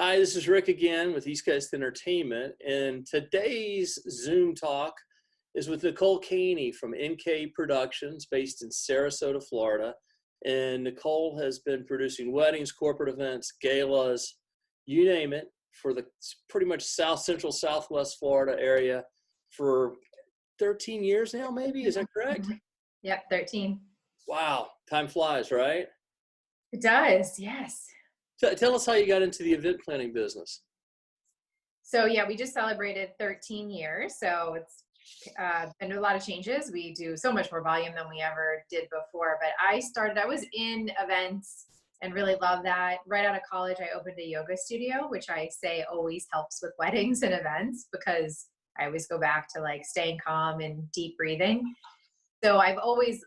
Hi, this is Rick again with East Coast Entertainment, and today's Zoom talk is with Nicole Kaney from NK Productions based in Sarasota, Florida. And Nicole has been producing weddings, corporate events, galas, you name it, for the pretty much South Central Southwest Florida area for 13 years now, maybe? Is that correct? Yep, 13. Wow, time flies, right? It does, yes. Tell us how you got into the event planning business. So yeah, we just celebrated 13 years. So it's been a lot of changes. We do so much more volume than we ever did before. But I was in events and really loved that. Right out of college, I opened a yoga studio, which I say always helps with weddings and events because I always go back to like staying calm and deep breathing. So I've always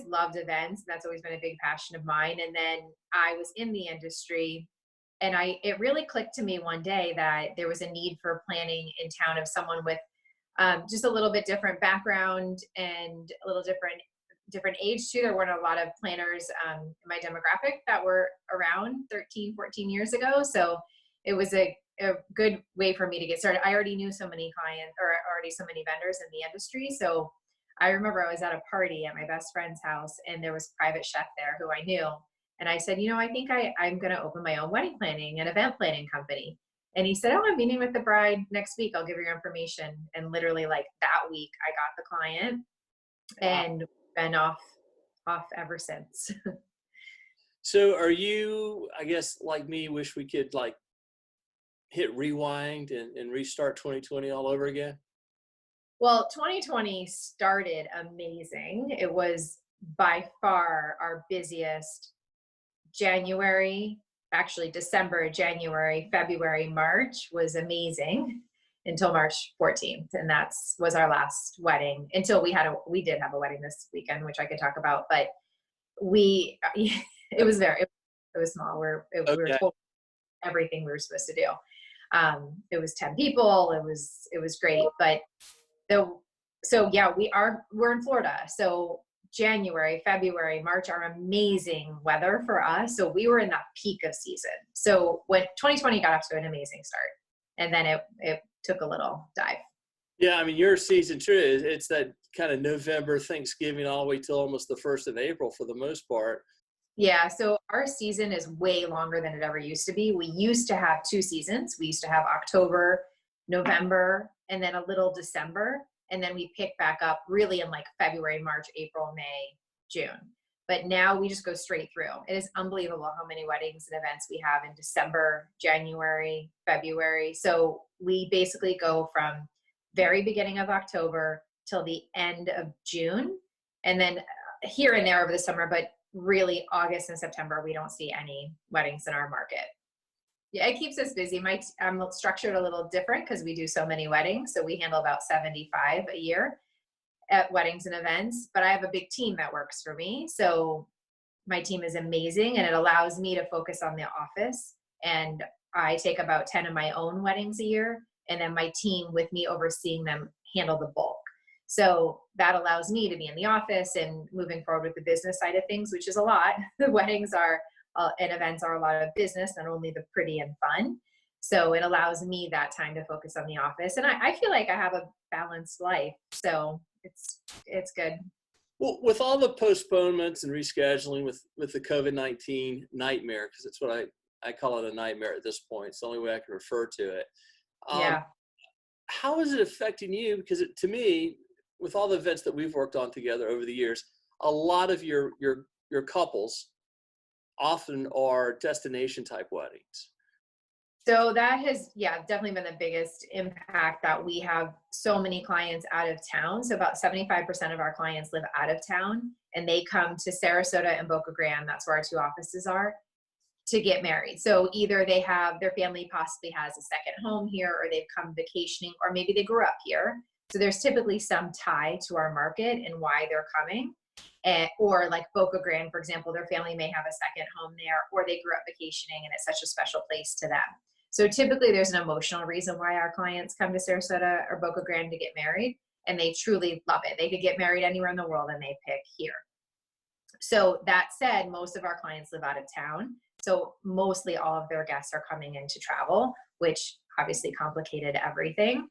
loved events. That's always been a big passion of mine. And then I was in the industry and it really clicked to me one day that there was a need for planning in town of someone with just a little bit different background and a little different age too. There weren't a lot of planners in my demographic that were around 13, 14 years ago. So it was a good way for me to get started. I already knew so many clients or already so many vendors in the industry. So I remember I was at a party at my best friend's house and there was a private chef there who I knew. And I said, I think I'm going to open my own wedding planning and event planning company. And he said, oh, I'm meeting with the bride next week. I'll give you your information. And literally like that week I got the client and been off ever since. So are you, I guess, like me, wish we could like hit rewind and restart 2020 all over again? Well, 2020 started amazing. It was by far our busiest January, actually December, January, February, March was amazing until March 14th. And was our last wedding until we did have a wedding this weekend, which I could talk about, but it was small. We were told everything we were supposed to do. It was 10 people. It was great, but so yeah, we're in Florida. So January, February, March are amazing weather for us. So we were in that peak of season. So when 2020 got off to an amazing start, and then it took a little dive. Yeah, I mean, your season too, it's that kind of November, Thanksgiving, all the way till almost the 1st of April for the most part. Yeah, so our season is way longer than it ever used to be. We used to have 2 seasons. We used to have October, November, and then a little December. And then we pick back up really in like February, March, April, May, June. But now we just go straight through. It is unbelievable how many weddings and events we have in December, January, February. So we basically go from very beginning of October till the end of June. And then here and there over the summer, but really August and September, we don't see any weddings in our market. Yeah, it keeps us busy. I'm structured a little different because we do so many weddings. So we handle about 75 a year at weddings and events, but I have a big team that works for me. So my team is amazing and it allows me to focus on the office. And I take about 10 of my own weddings a year. And then my team with me overseeing them handle the bulk. So that allows me to be in the office and moving forward with the business side of things, which is a lot. The weddings and events are a lot of business, not only the pretty and fun. So it allows me that time to focus on the office. And I feel like I have a balanced life. So it's good. Well, with all the postponements and rescheduling with the COVID-19 nightmare, because it's what I call it, a nightmare at this point. It's the only way I can refer to it. Yeah. How is it affecting you? Because to me, with all the events that we've worked on together over the years, a lot of your couples often are destination type weddings. So that has, definitely been the biggest impact that we have so many clients out of town. So about 75% of our clients live out of town and they come to Sarasota and Bocagrande, that's where our 2 offices are, to get married. So either they have, their family possibly has a second home here or they've come vacationing or maybe they grew up here. So there's typically some tie to our market and why they're coming. Or like Bocagrande, for example, their family may have a second home there or they grew up vacationing and it's such a special place to them. So typically there's an emotional reason why our clients come to Sarasota or Bocagrande to get married and they truly love it. They could get married anywhere in the world and they pick here. So that said, most of our clients live out of town. So mostly all of their guests are coming in to travel, which obviously complicated everything.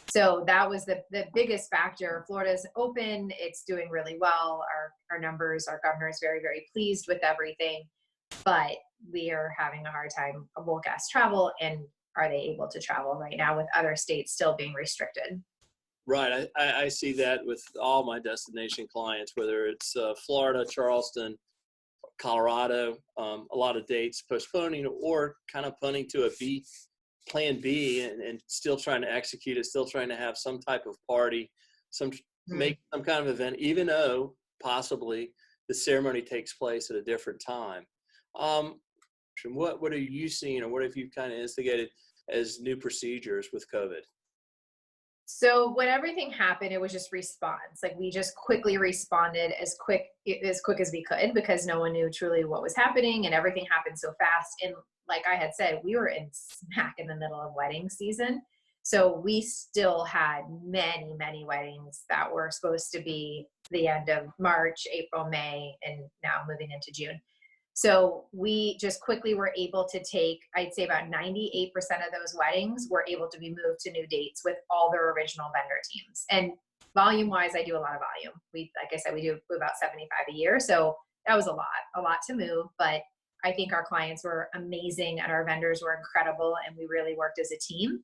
So that was the biggest factor. Florida's open. It's doing really well. Our numbers, our governor is very, very pleased with everything, but we are having a hard time. Will guests travel, and are they able to travel right now with other states still being restricted? Right. I see that with all my destination clients, whether it's Florida, Charleston, Colorado, a lot of dates postponing or kind of punting to plan B, and still trying to execute it, still trying to have some type of party, make some kind of event, even though possibly the ceremony takes place at a different time. What are you seeing, or what have you kind of instigated as new procedures with COVID? So when everything happened, it was just response. Like, we just quickly responded as quick as we could, because no one knew truly what was happening, and everything happened so fast. And like I had said, we were smack in the middle of wedding season. So we still had many, many weddings that were supposed to be the end of March, April, May, and now moving into June. So we just quickly were able to take, I'd say about 98% of those weddings were able to be moved to new dates with all their original vendor teams. And volume wise, I do a lot of volume. Like I said, we do about 75 a year. So that was a lot to move, but I think our clients were amazing and our vendors were incredible, and we really worked as a team.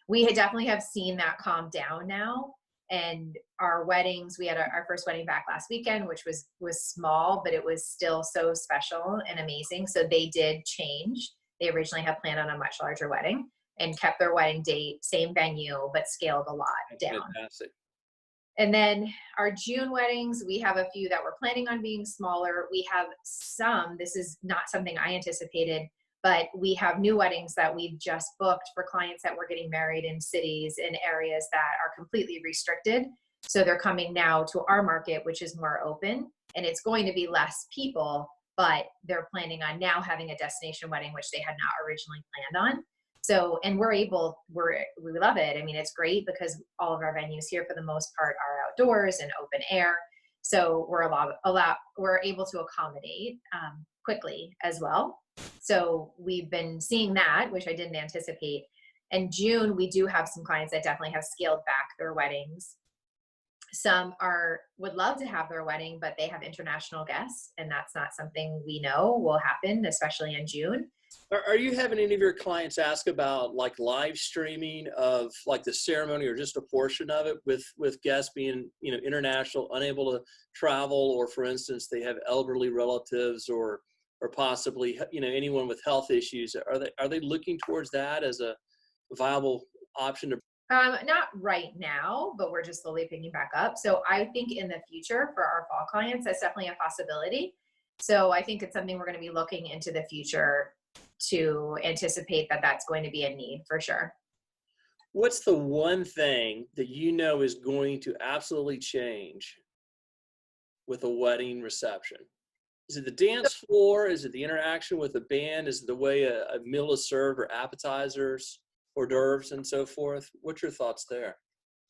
We had definitely have seen that calm down now. And our weddings, we had our first wedding back last weekend, which was small, but it was still so special and amazing. So they did change. They originally had planned on a much larger wedding and kept their wedding date, same venue, but scaled a lot down. Fantastic. And then our June weddings, we have a few that we're planning on being smaller. We have some, this is not something I anticipated, but we have new weddings that we've just booked for clients that were getting married in cities in areas that are completely restricted. So they're coming now to our market, which is more open, and it's going to be less people, but they're planning on now having a destination wedding, which they had not originally planned on. So, and we love it. I mean, it's great because all of our venues here for the most part are outdoors and open air. So we're we're able to accommodate quickly as well. So we've been seeing that, which I didn't anticipate. In June, we do have some clients that definitely have scaled back their weddings. Some would love to have their wedding, but they have international guests, and that's not something we know will happen, especially in June. Are you having any of your clients ask about like live streaming of like the ceremony, or just a portion of it, with guests being, international, unable to travel, or for instance, they have elderly relatives or possibly, anyone with health issues? Are they looking towards that as a viable option to? Not right now, but we're just slowly picking back up. So I think in the future for our fall clients, that's definitely a possibility. So I think it's something we're going to be looking into the future to anticipate that that's going to be a need for sure. What's the one thing that is going to absolutely change with a wedding reception? Is it the dance floor? Is it the interaction with the band? Is it the way a meal is served, or appetizers, hors d'oeuvres, and so forth? What's your thoughts there?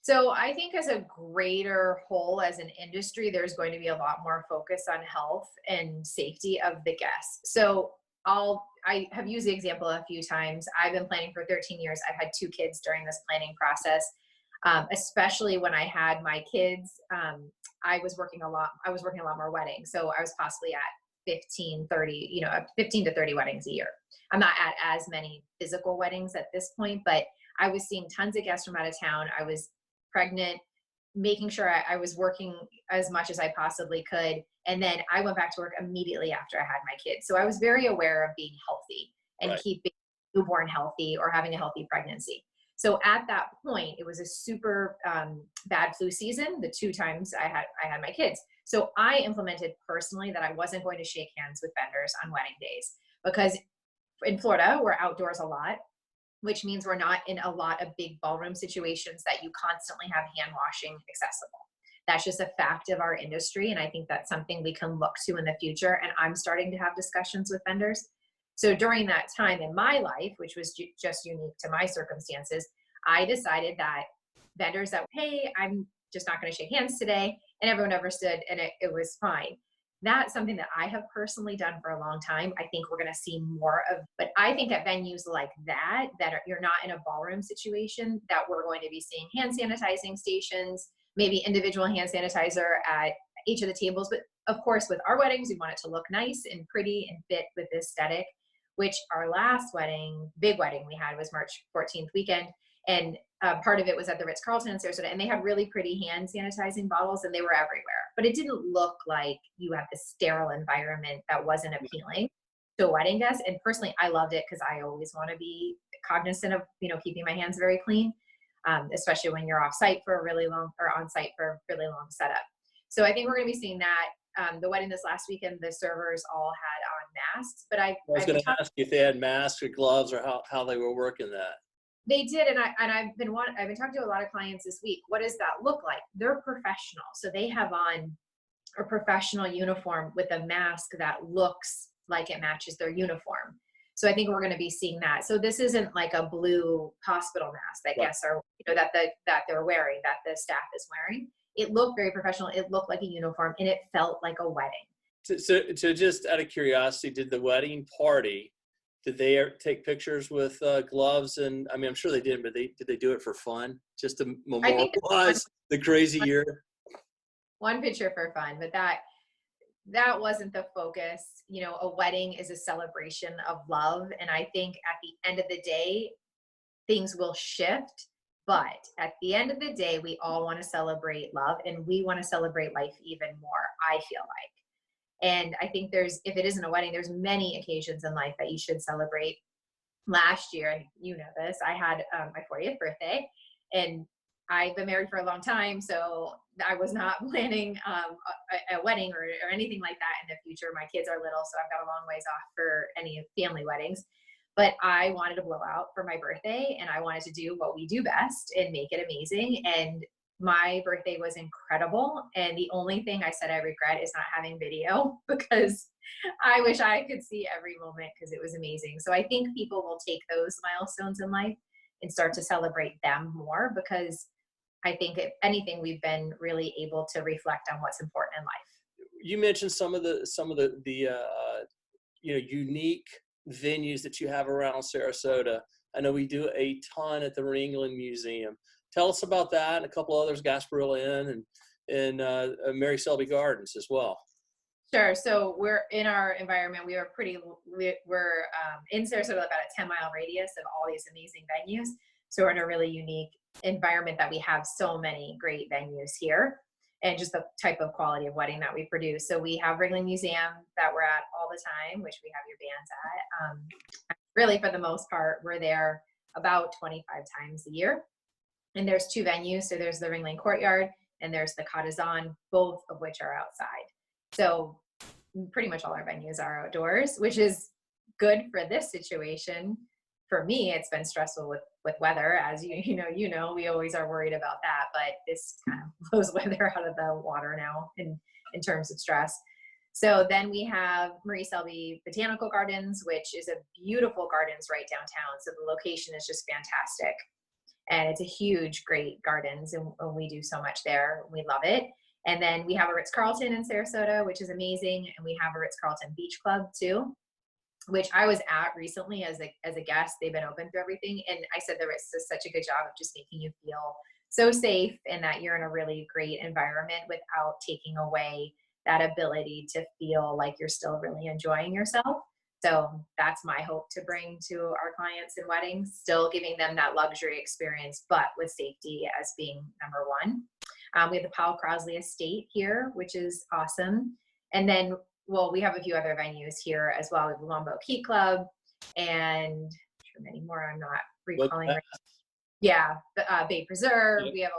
So I think as a greater whole, as an industry, there's going to be a lot more focus on health and safety of the guests. So I have used the example a few times. I've been planning for 13 years. I've had 2 kids during this planning process. Especially when I had my kids, I was working a lot more weddings. So I was possibly at 15 to 30 weddings a year. I'm not at as many physical weddings at this point, but I was seeing tons of guests from out of town. I was pregnant, making sure I was working as much as I possibly could. And then I went back to work immediately after I had my kids. So I was very aware of being healthy and Right. keeping newborn healthy or having a healthy pregnancy. So at that point, it was a super bad flu season, the 2 times I had my kids. So I implemented personally that I wasn't going to shake hands with vendors on wedding days, because in Florida, we're outdoors a lot, which means we're not in a lot of big ballroom situations that you constantly have hand washing accessible. That's just a fact of our industry. And I think that's something we can look to in the future. And I'm starting to have discussions with vendors. So during that time in my life, which was just unique to my circumstances, I decided that vendors that, hey, I'm just not going to shake hands today, and everyone understood, and it was fine. that's something that I have personally done for a long time. I think we're going to see more of, but I think at venues like that, you're not in a ballroom situation, that we're going to be seeing hand sanitizing stations, maybe individual hand sanitizer at each of the tables. But of course, with our weddings, we want it to look nice and pretty and fit with the aesthetic, which our last wedding, big wedding we had, was March 14th weekend. And part of it was at the Ritz-Carlton in Sarasota, and they had really pretty hand sanitizing bottles, and they were everywhere. But it didn't look like you had this sterile environment that wasn't appealing to a wedding guest. And personally, I loved it because I always want to be cognizant of, keeping my hands very clean, especially when you're off site for a really long, or on site for a really long setup. So I think we're going to be seeing that. The wedding this last weekend, the servers all had on masks, but I was going to ask you if they had masks or gloves, or how they were working that. They did, and I've been talking to a lot of clients this week. What does that look like? They're professional, so they have on a professional uniform with a mask that looks like it matches their uniform. So I think we're going to be seeing that. So this isn't like a blue hospital mask that guests are, that they're wearing, that the staff is wearing. It looked very professional. It looked like a uniform, and it felt like a wedding. So just out of curiosity, did the wedding party, did they take pictures with gloves? And I mean, I'm sure they did, but did they do it for fun? Just to memorialize the crazy year? One picture for fun, but that wasn't the focus. A wedding is a celebration of love. And I think at the end of the day, things will shift. But at the end of the day, we all want to celebrate love, and we want to celebrate life even more, I feel like. And I think if it isn't a wedding, there's many occasions in life that you should celebrate. Last year, you know this, I had my 40th birthday, and I've been married for a long time, so I was not planning a wedding or anything like that in the future. My kids are little, so I've got a long ways off for any family weddings. But I wanted to blow out for my birthday, and I wanted to do what we do best and make it amazing. And my birthday was incredible. And the only thing I said I regret is not having video, because I wish I could see every moment, because it was amazing. So I think people will take those milestones in life and start to celebrate them more, because I think if anything, we've been really able to reflect on what's important in life. You mentioned some of the unique venues that you have around Sarasota. I know we do a ton at the Ringling Museum. Tell us about that, and a couple others, Gasparilla Inn and Mary Selby Gardens as well. Sure. So we're in our environment. We're in Sarasota, about a 10-mile radius of all these amazing venues. So we're in a really unique environment that we have so many great venues here, and just the type of quality of wedding that we produce. So we have Ringling Museum that we're at all the time, which we have your bands at. Really, for the most part, we're there about 25 times a year. And there's two venues. So there's the Ringling Courtyard, and there's the Cottazon, both of which are outside. So pretty much all our venues are outdoors, which is good for this situation. For me, it's been stressful with weather, as you know, we always are worried about that, but this kind of blows weather out of the water now in terms of stress. So then we have Marie Selby Botanical Gardens, which is a beautiful gardens right downtown. So the location is just fantastic. And it's a huge, great gardens, and we do so much there. We love it. And then we have a Ritz-Carlton in Sarasota, which is amazing. And we have a Ritz-Carlton Beach Club too, which I was at recently as a guest. They've been open through everything. And I said the Ritz does such a good job of just making you feel so safe, and that you're in a really great environment without taking away that ability to feel like you're still really enjoying yourself. So that's my hope to bring to our clients in weddings, still giving them that luxury experience, but with safety as being number one. We have the Powell Crosley Estate here, which is awesome. And then, we have a few other venues here as well. We have the Longboat Key Club, and many more I'm not recalling. Yeah, Bay Preserve. Yeah. We have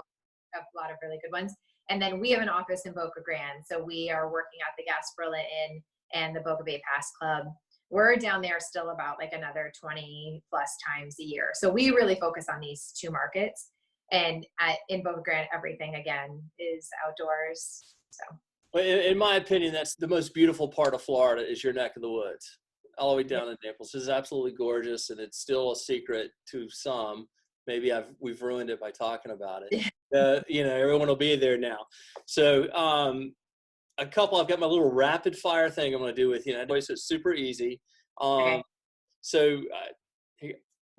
a lot of really good ones. And then we have an office in Bocagrande. So we are working at the Gasparilla Inn and the Boca Bay Pass Club. We're down there still about like another 20 plus times a year. So we really focus on these two markets. And in Bocagrande, everything again is outdoors. So, in my opinion, that's the most beautiful part of Florida, is your neck of the woods, all the way down in Naples. It's absolutely gorgeous, and it's still a secret to some. Maybe we've ruined it by talking about it. Everyone will be there now. So a couple. I've got my little rapid fire thing I'm going to do with you. And I know it's super easy. Okay. So,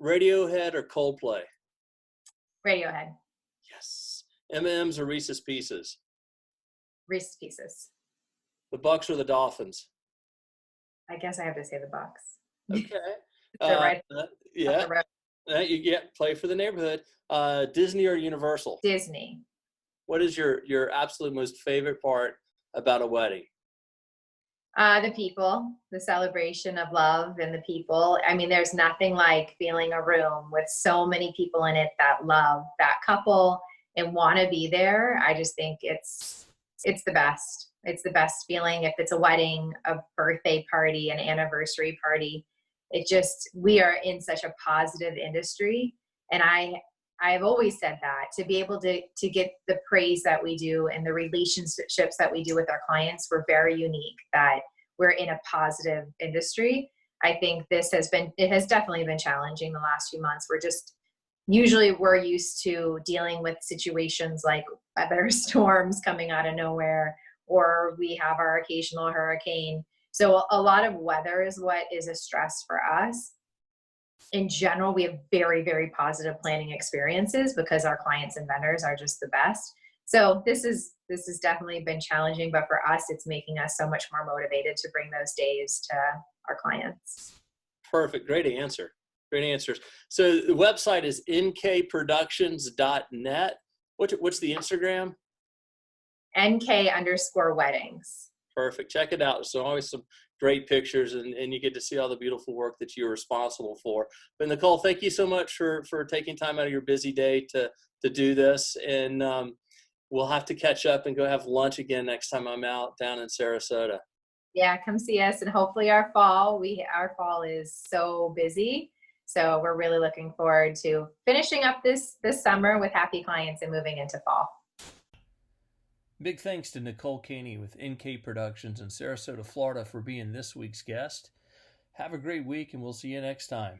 Radiohead or Coldplay? Radiohead. Yes. M&M's or Reese's Pieces? Reese's Pieces. The Bucks or the Dolphins? I guess I have to say the Bucks. Okay. They're right. Yeah. You get play for the neighborhood. Disney or Universal? Disney. What is your absolute most favorite part about a wedding? The people, the celebration of love and the people. I mean, there's nothing like feeling a room with so many people in it that love that couple and want to be there. I just think it's the best. It's the best feeling. If it's a wedding, a birthday party, an anniversary party, we are in such a positive industry. And I've always said that to be able to get the praise that we do and the relationships that we do with our clients, we're very unique, that we're in a positive industry. I think it has definitely been challenging the last few months. We're used to dealing with situations like weather storms coming out of nowhere, or we have our occasional hurricane. So a lot of weather is what is a stress for us. In general, we have very, very positive planning experiences because our clients and vendors are just the best. So this has definitely been challenging, but for us, it's making us so much more motivated to bring those days to our clients. Perfect. Great answer. Great answers. So the website is nkproductions.net. What's the Instagram? NK_weddings. Perfect. Check it out. So always some great pictures, and you get to see all the beautiful work that you're responsible for. But Nicole, thank you so much for taking time out of your busy day to do this. And we'll have to catch up and go have lunch again next time I'm out down in Sarasota. Yeah, come see us, and hopefully our fall is so busy. So we're really looking forward to finishing up this summer with happy clients and moving into fall. Big thanks to Nicole Kaney with NK Productions in Sarasota, Florida for being this week's guest. Have a great week, and we'll see you next time.